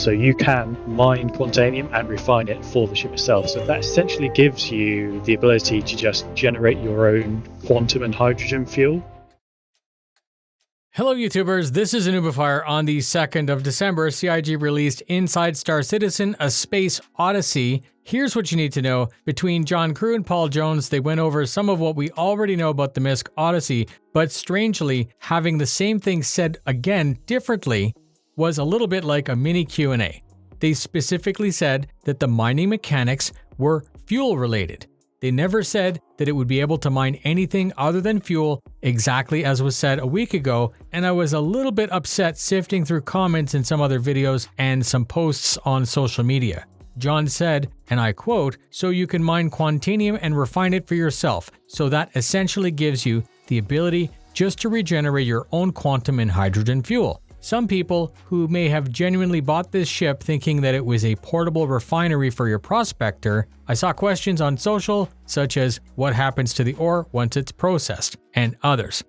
So you can mine Quantanium and refine it for the ship itself. So that essentially gives you the ability to just generate your own quantum and hydrogen fuel. Hello YouTubers, this is a noobifier. On the 2nd of December, CIG released Inside StarCitizen, A Space Odyssey. Here's what you need to know. Between John Crew and Paul Jones, they went over some of what we already know about the MISC Odyssey, but strangely, having the same thing said again differently was a little bit like a mini Q&A. They specifically said that the mining mechanics were fuel related. They never said that it would be able to mine anything other than fuel, exactly as was said a week ago, and I was a little bit upset sifting through comments in some other videos and some posts on social media. John said, and I quote, "So you can mine Quantanium and refine it for yourself, so that essentially gives you the ability just to regenerate your own quantum and hydrogen fuel." Some people who may have genuinely bought this ship thinking that it was a portable refinery for your prospector, I saw questions on social such as what happens to the ore once it's processed, and others.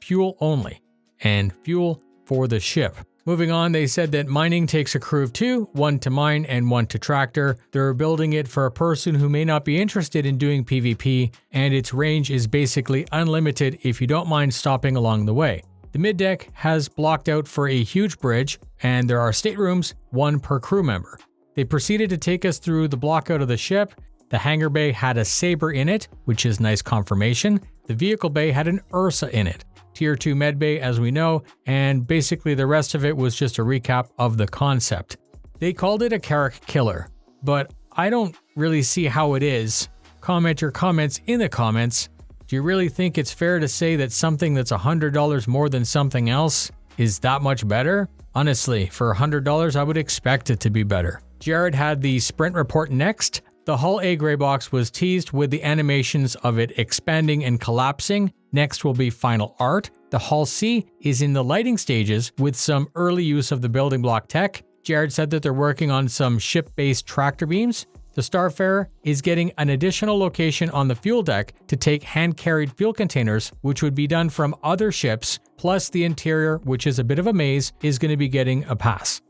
Fuel only, and fuel for the ship. Moving on, they said that mining takes a crew of 2, 1 to mine and 1 to tractor. They're building it for a person who may not be interested in doing PvP, and its range is basically unlimited if you don't mind stopping along the way. The middeck has blocked out for a huge bridge, and there are staterooms, 1 per crew member. They proceeded to take us through the blockout of the ship. The hangar bay had a Sabre in it, which is nice confirmation. The vehicle bay had an Ursa in it. Tier 2 med bay, as we know, and basically the rest of it was just a recap of the concept. They called it a Carrack killer, but I don't really see how it is. Comment your comments in the comments. Do you really think it's fair to say that something that's $100 more than something else is that much better? Honestly, for $100, I would expect it to be better. Jared had the sprint report next. The Hull A gray box was teased with the animations of it expanding and collapsing. Next will be final art. The Hull C is in the lighting stages with some early use of the building block tech. Jared said that they're working on some ship-based tractor beams. The Starfarer is getting an additional location on the fuel deck to take hand-carried fuel containers, which would be done from other ships, plus the interior, which is a bit of a maze, is going to be getting a pass.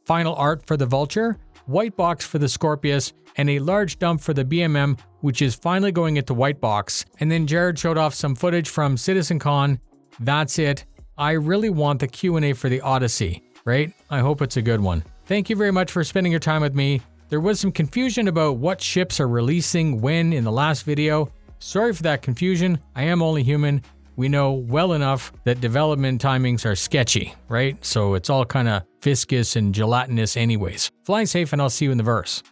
Final art for the Vulture, white box for the Scorpius, and a large dump for the BMM, which is finally going into white box. And then Jared showed off some footage from CitizenCon. That's it. I really want the Q&A for the Odyssey, right? I hope it's a good one. Thank you very much for spending your time with me. There was some confusion about what ships are releasing when in the last video. Sorry for that confusion. I am only human. We know well enough that development timings are sketchy, right? So it's all kind of viscous and gelatinous anyways. Fly safe and I'll see you in the verse.